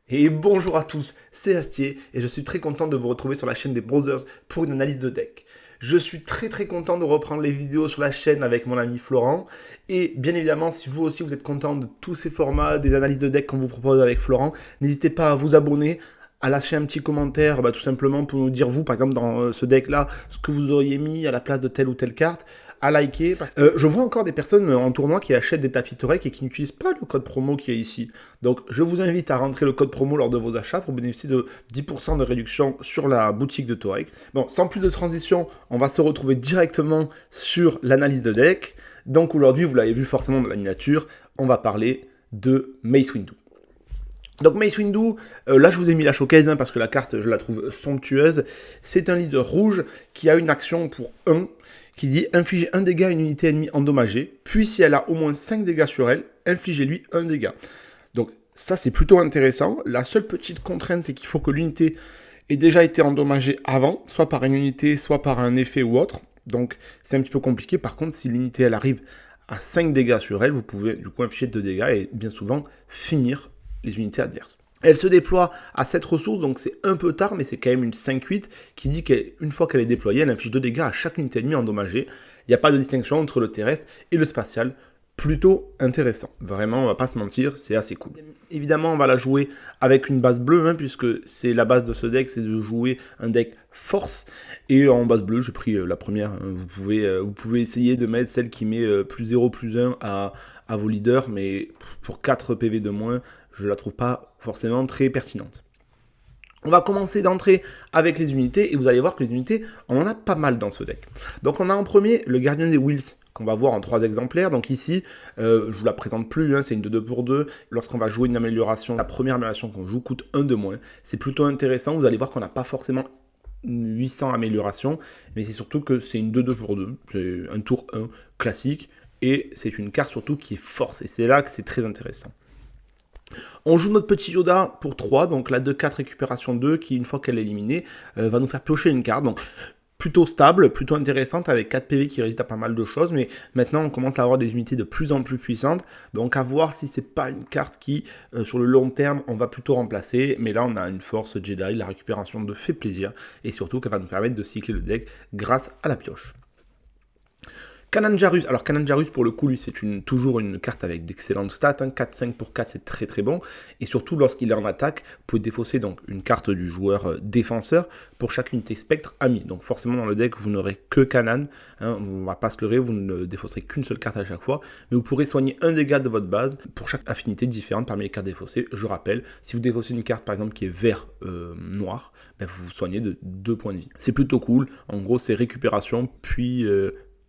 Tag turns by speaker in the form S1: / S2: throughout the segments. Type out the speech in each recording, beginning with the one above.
S1: Et bonjour à tous, c'est Astier et je suis très content de vous retrouver sur la chaîne des Brothers pour une analyse de deck. Je suis très content de reprendre les vidéos sur la chaîne avec mon ami Florent. Et bien évidemment, si vous aussi vous êtes content de tous ces formats, des analyses de deck qu'on vous propose avec Florent, n'hésitez pas à vous abonner, à lâcher un petit commentaire, tout simplement pour nous dire vous, par exemple dans ce deck-là, ce que vous auriez mis à la place de telle ou telle carte, à liker. Je vois encore des personnes en tournoi qui achètent des tapis Torek et qui n'utilisent pas le code promo qui est ici. Donc je vous invite à rentrer le code promo lors de vos achats pour bénéficier de 10% de réduction sur la boutique de Torek. Bon, sans plus de transition, on va se retrouver directement sur l'analyse de deck. Donc aujourd'hui, vous l'avez vu forcément dans la miniature, on va parler de Mace Windu. Donc Mace Windu, là je vous ai mis la showcase parce que la carte je la trouve somptueuse. C'est un leader rouge qui a une action pour 1 qui dit infliger un dégât à une unité ennemie endommagée, puis si elle a au moins 5 dégâts sur elle, infligez-lui un dégât. Donc ça c'est plutôt intéressant. La seule petite contrainte c'est qu'il faut que l'unité ait déjà été endommagée avant, soit par une unité, soit par un effet ou autre. Donc c'est un petit peu compliqué. Par contre si l'unité elle arrive à 5 dégâts sur elle, vous pouvez du coup infliger 2 dégâts et bien souvent finir les unités adverses. Elle se déploie à 7 ressources, donc c'est un peu tard, mais c'est quand même une 5-8 qui dit qu'une fois qu'elle est déployée, elle inflige 2 dégâts à chaque unité ennemie endommagée. Il n'y a pas de distinction entre le terrestre et le spatial. Plutôt intéressant. Vraiment, on va pas se mentir, c'est assez cool. Évidemment, on va la jouer avec une base bleue, puisque c'est la base de ce deck, c'est de jouer un deck force. Et en base bleue, j'ai pris la première. Vous pouvez essayer de mettre celle qui met plus 0, plus 1 à vos leaders, mais pour 4 PV de moins, je la trouve pas forcément très pertinente. On va commencer d'entrée avec les unités, et vous allez voir que les unités, on en a pas mal dans ce deck. Donc on a en premier le gardien des Wills, qu'on va voir en 3 exemplaires. Donc ici, je vous la présente plus, c'est une de 2 pour 2. Lorsqu'on va jouer une amélioration, la première amélioration qu'on joue coûte 1 de moins. C'est plutôt intéressant, vous allez voir qu'on n'a pas forcément 800 améliorations, mais c'est surtout que c'est une 2 pour 2. C'est un tour 1 classique, et c'est une carte surtout qui est force, et c'est là que c'est très intéressant. On joue notre petit Yoda pour 3, donc la 2-4 récupération 2, qui une fois qu'elle est éliminée, va nous faire piocher une carte. Donc plutôt stable, plutôt intéressante, avec 4 PV qui résistent à pas mal de choses, mais maintenant on commence à avoir des unités de plus en plus puissantes, donc à voir si c'est pas une carte qui, sur le long terme, on va plutôt remplacer, mais là on a une force Jedi, la récupération 2 fait plaisir, et surtout qu'elle va nous permettre de cycler le deck grâce à la pioche. Kanan Jarrus, alors Kanan Jarrus pour le coup lui c'est toujours une carte avec d'excellentes stats, 4-5 pour 4 c'est très bon, et surtout lorsqu'il est en attaque, vous pouvez défausser donc une carte du joueur défenseur pour chaque unité spectre ami, donc forcément dans le deck vous n'aurez que Kanan, on va pas se leurrer, vous ne défausserez qu'une seule carte à chaque fois, mais vous pourrez soigner un dégât de votre base pour chaque affinité différente parmi les cartes défaussées. Je rappelle, si vous défaussez une carte par exemple qui est vert noir, vous soignez de 2 points de vie. C'est plutôt cool, en gros c'est récupération puis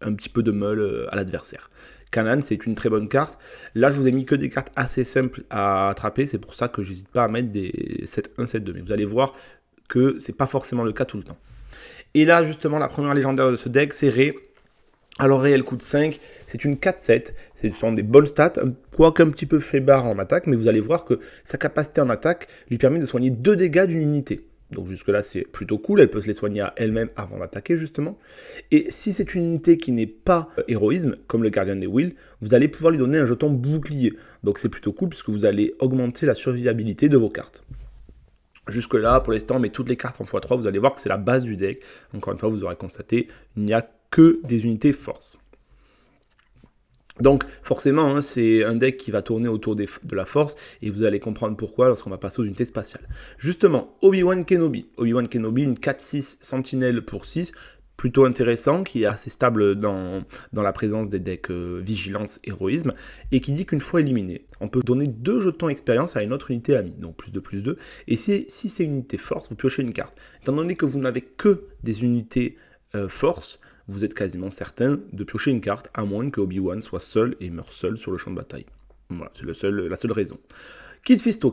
S1: un petit peu de meule à l'adversaire. Kanan, c'est une très bonne carte. Là, je vous ai mis que des cartes assez simples à attraper. C'est pour ça que j'hésite pas à mettre des 7-1, 7-2. Mais vous allez voir que c'est pas forcément le cas tout le temps. Et là, justement, la première légendaire de ce deck, c'est Rey. Alors Rey, elle coûte 5. C'est une 4-7. Ce sont des bonnes stats, quoique un petit peu faiblard en attaque. Mais vous allez voir que sa capacité en attaque lui permet de soigner 2 dégâts d'une unité. Donc jusque là c'est plutôt cool, elle peut se les soigner à elle-même avant d'attaquer justement. Et si c'est une unité qui n'est pas héroïsme, comme le gardien des Wills, vous allez pouvoir lui donner un jeton bouclier. Donc c'est plutôt cool puisque vous allez augmenter la survivabilité de vos cartes. Jusque là pour l'instant, mais toutes les cartes en x3, vous allez voir que c'est la base du deck. Encore une fois, vous aurez constaté, il n'y a que des unités force. Donc forcément, c'est un deck qui va tourner autour de la force, et vous allez comprendre pourquoi lorsqu'on va passer aux unités spatiales. Justement, Obi-Wan Kenobi. Obi-Wan Kenobi, une 4-6 sentinelle pour 6, plutôt intéressant, qui est assez stable dans la présence des decks vigilance, héroïsme, et qui dit qu'une fois éliminé, on peut donner 2 jetons expérience à une autre unité amie, donc plus 2, plus 2, et si c'est une unité force, vous piochez une carte. Étant donné que vous n'avez que des unités force, vous êtes quasiment certain de piocher une carte, à moins que Obi-Wan soit seul et meure seul sur le champ de bataille. Voilà, c'est la seule raison. Kit Fisto,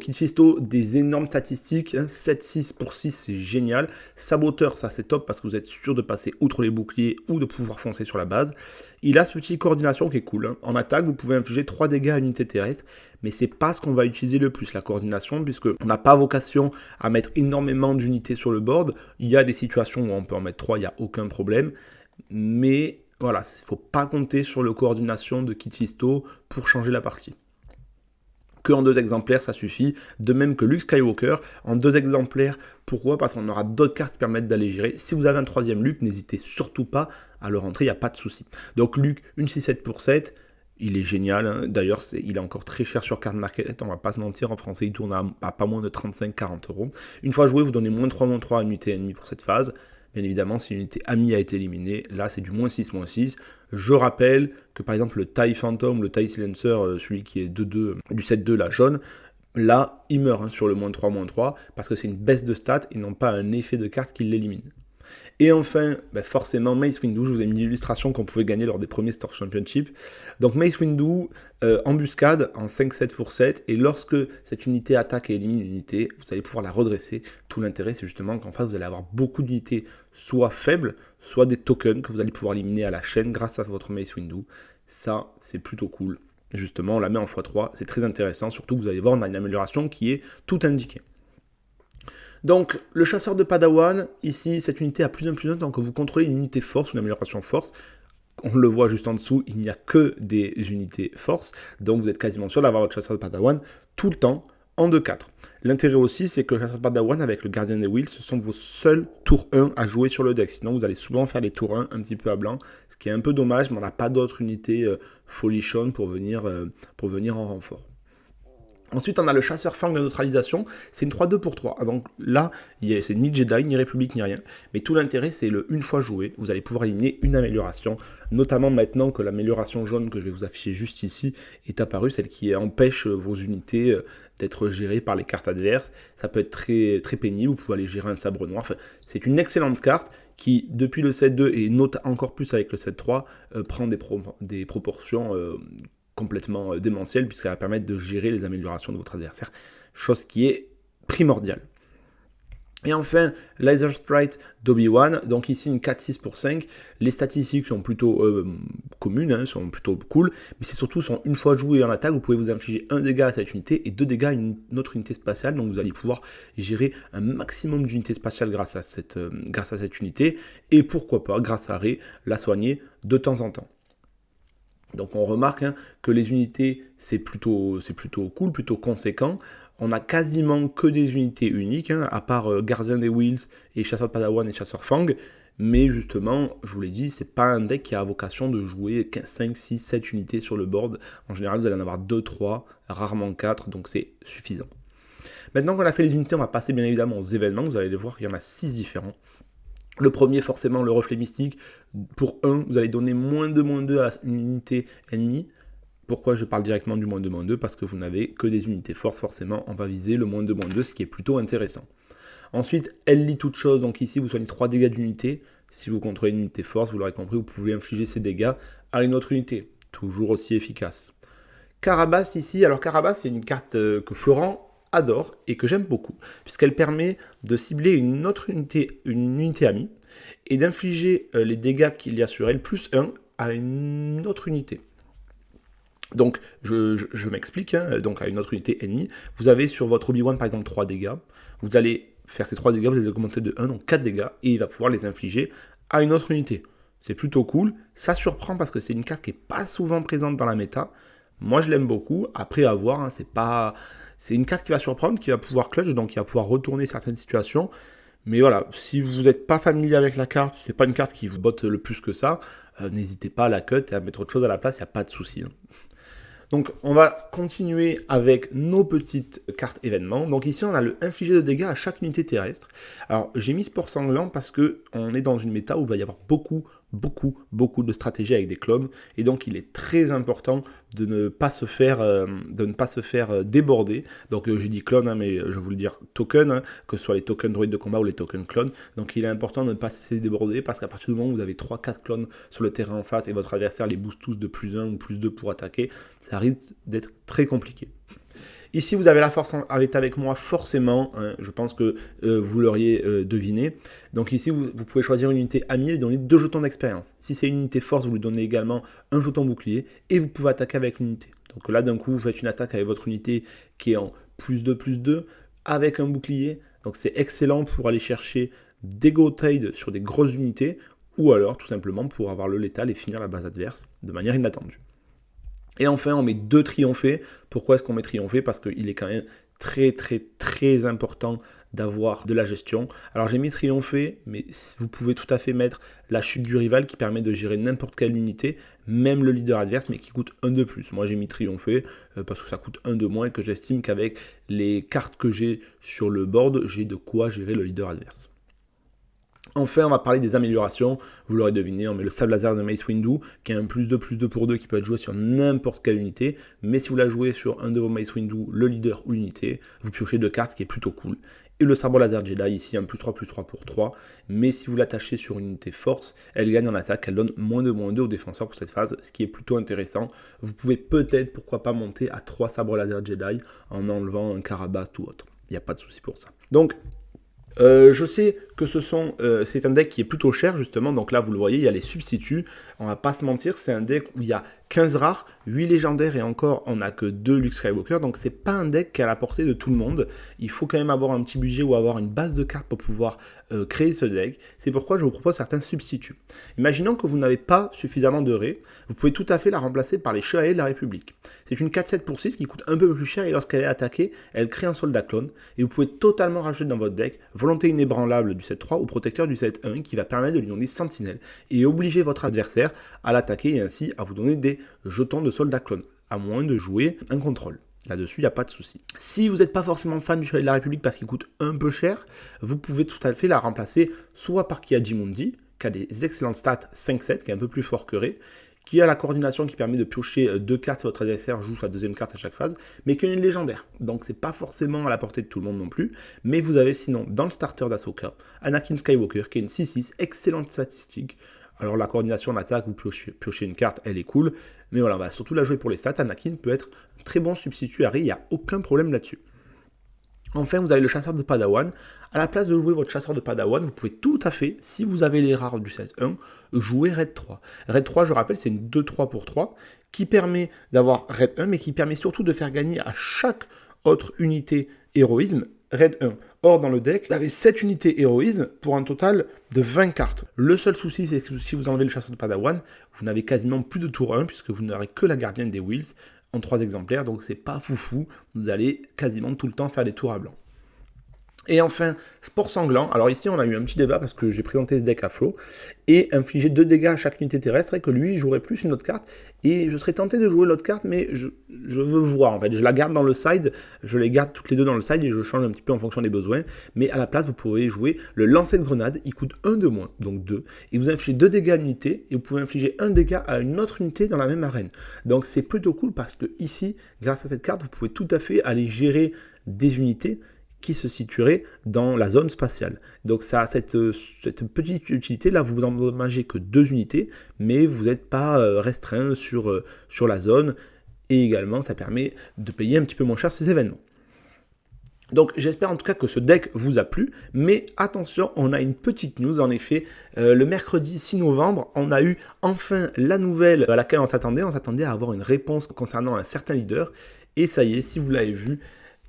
S1: des énormes statistiques, 7-6 pour 6, c'est génial. Saboteur, ça c'est top parce que vous êtes sûr de passer outre les boucliers ou de pouvoir foncer sur la base. Il a ce petit coordination qui est cool. En attaque, vous pouvez infliger 3 dégâts à une unité terrestre, mais c'est pas ce qu'on va utiliser le plus, la coordination, puisque on n'a pas vocation à mettre énormément d'unités sur le board. Il y a des situations où on peut en mettre 3, il n'y a aucun problème. Mais voilà, il ne faut pas compter sur le coordination de Kit Fisto pour changer la partie. qu'en 2 exemplaires, ça suffit. De même que Luke Skywalker, en 2 exemplaires. Pourquoi? Parce qu'on aura d'autres cartes qui permettent d'aller gérer. Si vous avez un 3e Luke, n'hésitez surtout pas à le rentrer, il n'y a pas de souci. Donc Luke, une 6-7 pour 7, il est génial. Hein. D'ailleurs, il est encore très cher sur Card Market, on va pas se mentir, en français, il tourne à pas moins de 35-40 euros. Une fois joué, vous donnez -3/-3 à une unité ennemie pour cette phase. Bien évidemment, si une unité amie a été éliminée, là c'est du -6/-6. Je rappelle que par exemple le TIE Phantom, le TIE Silencer, celui qui est 2-2, du set 2, la jaune, là il meurt sur le -3/-3 parce que c'est une baisse de stats et non pas un effet de carte qui l'élimine. Et enfin, forcément, Mace Windu, je vous ai mis l'illustration qu'on pouvait gagner lors des premiers Store Championship. Donc Mace Windu, embuscade en 5-7 pour 7, et lorsque cette unité attaque et élimine une unité, vous allez pouvoir la redresser. Tout l'intérêt, c'est justement qu'en face, vous allez avoir beaucoup d'unités, soit faibles, soit des tokens que vous allez pouvoir éliminer à la chaîne grâce à votre Mace Windu. Ça, c'est plutôt cool. Justement, on la met en x3, c'est très intéressant, surtout que vous allez voir, on a une amélioration qui est tout indiquée. Donc, le chasseur de Padawan, ici, cette unité a +1/+1 tant que vous contrôlez une unité force, une amélioration force. On le voit juste en dessous, il n'y a que des unités force, donc vous êtes quasiment sûr d'avoir votre chasseur de Padawan tout le temps en 2-4. L'intérêt aussi, c'est que le chasseur de Padawan avec le gardien des Wheels, ce sont vos seuls tours 1 à jouer sur le deck. Sinon, vous allez souvent faire les tours 1 un petit peu à blanc, ce qui est un peu dommage, mais on n'a pas d'autres unités folichonnes pour venir en renfort. Ensuite, on a le chasseur Fang de neutralisation, c'est une 3-2 pour 3. Donc là, c'est ni Jedi, ni République, ni rien. Mais tout l'intérêt, c'est une fois joué, vous allez pouvoir éliminer une amélioration. Notamment maintenant que l'amélioration jaune que je vais vous afficher juste ici est apparue, celle qui empêche vos unités d'être gérées par les cartes adverses. Ça peut être très, très pénible, vous pouvez aller gérer un sabre noir. Enfin, c'est une excellente carte qui, depuis le set 2 et encore plus avec le set 3, prend des proportions complètement démentielle puisqu'elle va permettre de gérer les améliorations de votre adversaire, chose qui est primordiale. Et enfin, Laser Sprite d'Obi-Wan, donc ici une 4-6 pour 5, les statistiques sont plutôt communes, sont plutôt cool, mais c'est surtout, une fois joué en attaque, vous pouvez vous infliger 1 dégât à cette unité et 2 dégâts à une autre unité spatiale, donc vous allez pouvoir gérer un maximum d'unités spatiales grâce à cette unité, et pourquoi pas, grâce à Rey, la soigner de temps en temps. Donc on remarque que les unités, c'est plutôt cool, plutôt conséquent. On a quasiment que des unités uniques, à part Gardien des Wheels et Chasseur de Padawan et Chasseur Fang. Mais justement, je vous l'ai dit, c'est pas un deck qui a vocation de jouer 5, 6, 7 unités sur le board. En général, vous allez en avoir 2, 3, rarement 4, donc c'est suffisant. Maintenant qu'on a fait les unités, on va passer bien évidemment aux événements. Vous allez les voir, il y en a 6 différents. Le premier, forcément, le reflet mystique. Pour 1, vous allez donner -2/-2 à une unité ennemie. Pourquoi je parle directement du -2/-2? Parce que vous n'avez que des unités force, forcément, on va viser le -2/-2, ce qui est plutôt intéressant. Ensuite, elle lit toute chose, donc ici, vous soignez 3 dégâts d'unité. Si vous contrôlez une unité force, vous l'aurez compris, vous pouvez infliger ces dégâts à une autre unité. Toujours aussi efficace. Carabas, ici, alors Carabas, c'est une carte que Florent adore et que j'aime beaucoup, puisqu'elle permet de cibler une unité amie, et d'infliger les dégâts qu'il y a sur elle, +1, à une autre unité. Donc, je m'explique, donc à une autre unité ennemie, vous avez sur votre Obi-Wan par exemple 3 dégâts, vous allez faire ces 3 dégâts, vous allez augmenter de 1, donc 4 dégâts, et il va pouvoir les infliger à une autre unité. C'est plutôt cool, ça surprend parce que c'est une carte qui n'est pas souvent présente dans la méta. Moi je l'aime beaucoup, après à voir, c'est une carte qui va surprendre, qui va pouvoir clutch, donc qui va pouvoir retourner certaines situations. Mais voilà, si vous n'êtes pas familier avec la carte, c'est pas une carte qui vous botte le plus que ça, n'hésitez pas à la cut et à mettre autre chose à la place, il n'y a pas de souci. Donc on va continuer avec nos petites cartes événements. Donc ici on a le infliger de dégâts à chaque unité terrestre. Alors j'ai mis Sport Sanglant parce que on est dans une méta où il va y avoir beaucoup de stratégies avec des clones, et donc il est très important de ne pas se faire déborder. Donc j'ai dit clone, mais je vais vous le dire token, que ce soit les tokens droïdes de combat ou les tokens clones. Donc il est important de ne pas se laisser déborder, parce qu'à partir du moment où vous avez 3-4 clones sur le terrain en face et votre adversaire les booste tous de +1 ou +2 pour attaquer, ça risque d'être très compliqué. Ici, vous avez la force avec moi, forcément, je pense que vous l'auriez deviné. Donc ici, vous pouvez choisir une unité amie et lui donner 2 jetons d'expérience. Si c'est une unité force, vous lui donnez également un jeton bouclier, et vous pouvez attaquer avec l'unité. Donc là, d'un coup, vous faites une attaque avec votre unité qui est en +2/+2, avec un bouclier. Donc c'est excellent pour aller chercher des go-tide sur des grosses unités, ou alors tout simplement pour avoir le létal et finir la base adverse de manière inattendue. Et enfin, on met 2 triomphés. Pourquoi est-ce qu'on met triomphé? Parce qu'il est quand même très important d'avoir de la gestion. Alors j'ai mis triomphé, mais vous pouvez tout à fait mettre la chute du rival qui permet de gérer n'importe quelle unité, même le leader adverse, mais qui coûte 1 de plus. Moi j'ai mis triomphé parce que ça coûte 1 de moins et que j'estime qu'avec les cartes que j'ai sur le board, j'ai de quoi gérer le leader adverse. Enfin, on va parler des améliorations. Vous l'aurez deviné, on met le sable laser de Mace Windu, qui a un +2/+2 pour 2 qui peut être joué sur n'importe quelle unité. Mais si vous la jouez sur un de vos Mace Windu, le leader ou l'unité, vous piochez 2 cartes, ce qui est plutôt cool. Et le sabre laser Jedi, ici, un +3/+3 pour 3. Mais si vous l'attachez sur une unité force, elle gagne en attaque, elle donne -2/-2 aux défenseurs pour cette phase, ce qui est plutôt intéressant. Vous pouvez peut-être, pourquoi pas, monter à 3 sabres laser Jedi en enlevant un Carabast ou autre. Il n'y a pas de souci pour ça. Donc, je sais que c'est un deck qui est plutôt cher justement, donc là vous le voyez, il y a les substituts, on va pas se mentir, c'est un deck où il y a 15 rares, 8 légendaires et encore on n'a que 2 Luke Skywalker, donc c'est pas un deck qui est à la portée de tout le monde, il faut quand même avoir un petit budget ou avoir une base de cartes pour pouvoir créer ce deck, c'est pourquoi je vous propose certains substituts. Imaginons que vous n'avez pas suffisamment de Rey, vous pouvez tout à fait la remplacer par les Chevaliers de la République. C'est une 4/7 pour 6 qui coûte un peu plus cher et lorsqu'elle est attaquée, elle crée un soldat clone et vous pouvez totalement rajouter dans votre deck Volonté inébranlable du set 3 ou Protecteur du set 1 qui va permettre de lui donner Sentinelle et obliger votre adversaire à l'attaquer et ainsi à vous donner des jetons de soldat clone, à moins de jouer un contrôle. Là-dessus, il n'y a pas de souci. Si vous n'êtes pas forcément fan du Chevalier de la République parce qu'il coûte un peu cher, vous pouvez tout à fait la remplacer soit par Ki-Adi-Mundi, qui a des excellentes stats 5/7, qui est un peu plus fort que Rey, qui a la coordination qui permet de piocher 2 cartes si votre adversaire joue sa deuxième carte à chaque phase, mais qui est une légendaire. Donc c'est pas forcément à la portée de tout le monde non plus, mais vous avez sinon dans le starter d'Ahsoka, Anakin Skywalker, qui est une 6/6, excellente statistique. Alors la coordination d'attaque, vous piochez une carte, elle est cool, mais voilà, on va surtout la jouer pour les stats. Anakin peut être un très bon substitut à Rey, il n'y a aucun problème là-dessus. Enfin, vous avez le chasseur de Padawan. À la place de jouer votre chasseur de Padawan, vous pouvez tout à fait, si vous avez les rares du set 1, jouer Raid 3. Raid 3, je rappelle, c'est une 2/3 pour 3 qui permet d'avoir Raid 1, mais qui permet surtout de faire gagner à chaque autre unité héroïsme Raid 1. Or, dans le deck, vous avez 7 unités héroïsme pour un total de 20 cartes. Le seul souci, c'est que si vous enlevez le chasseur de Padawan, vous n'avez quasiment plus de tour 1, puisque vous n'aurez que la gardienne des Wills en 3 exemplaires, donc c'est pas foufou, vous allez quasiment tout le temps faire des tours à blanc. Et enfin, Sport Sanglant. Alors ici, on a eu un petit débat parce que j'ai présenté ce deck à Flo. Et infliger 2 dégâts à chaque unité terrestre et que lui, il jouerait plus une autre carte. Et je serais tenté de jouer l'autre carte, mais je veux voir. En fait, je la garde dans le side. Je les garde toutes les deux dans le side et je change un petit peu en fonction des besoins. Mais à la place, vous pouvez jouer le lancer de grenade. Il coûte 1 de moins, donc 2. Et vous infligez 2 dégâts à l'unité. Et vous pouvez infliger 1 dégât à une autre unité dans la même arène. Donc c'est plutôt cool parce que ici, grâce à cette carte, vous pouvez tout à fait aller gérer des unités qui se situerait dans la zone spatiale. Donc ça a cette petite utilité, là vous n'endommagez que 2 unités, mais vous n'êtes pas restreint sur la zone, et également ça permet de payer un petit peu moins cher ces événements. Donc j'espère en tout cas que ce deck vous a plu, mais attention, on a une petite news, en effet, le mercredi 6 novembre, on a eu enfin la nouvelle à laquelle on s'attendait à avoir une réponse concernant un certain leader, et ça y est, si vous l'avez vu,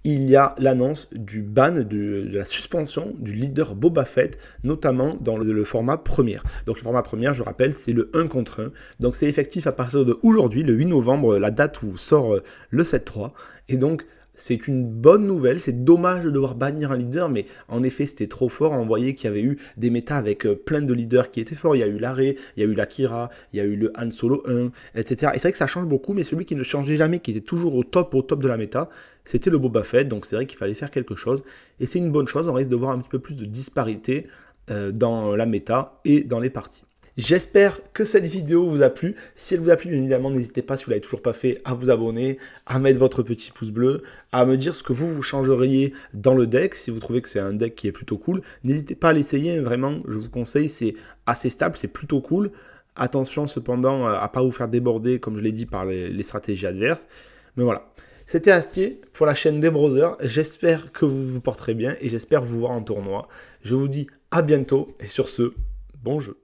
S1: il y a l'annonce du ban, de la suspension du leader Boba Fett, notamment dans le format première. Donc le format première, je rappelle, c'est le 1 contre 1. Donc c'est effectif à partir d'aujourd'hui, le 8 novembre, la date où sort le 7.3. Et donc c'est une bonne nouvelle, c'est dommage de devoir bannir un leader, mais en effet c'était trop fort, on voyait qu'il y avait eu des métas avec plein de leaders qui étaient forts, il y a eu la Rey, il y a eu la Kira, il y a eu le Han Solo 1, etc. Et c'est vrai que ça change beaucoup, mais celui qui ne changeait jamais, qui était toujours au top de la méta, c'était le Boba Fett, donc c'est vrai qu'il fallait faire quelque chose, et c'est une bonne chose, on risque de voir un petit peu plus de disparité dans la méta et dans les parties. J'espère que cette vidéo vous a plu. Si elle vous a plu, bien évidemment, n'hésitez pas, si vous ne l'avez toujours pas fait, à vous abonner, à mettre votre petit pouce bleu, à me dire ce que vous changeriez dans le deck, si vous trouvez que c'est un deck qui est plutôt cool. N'hésitez pas à l'essayer, vraiment, je vous conseille, c'est assez stable, c'est plutôt cool. Attention cependant à ne pas vous faire déborder, comme je l'ai dit, par les stratégies adverses. Mais voilà. C'était Astier pour la chaîne des Brothers. J'espère que vous vous porterez bien et j'espère vous voir en tournoi. Je vous dis à bientôt et sur ce, bon jeu.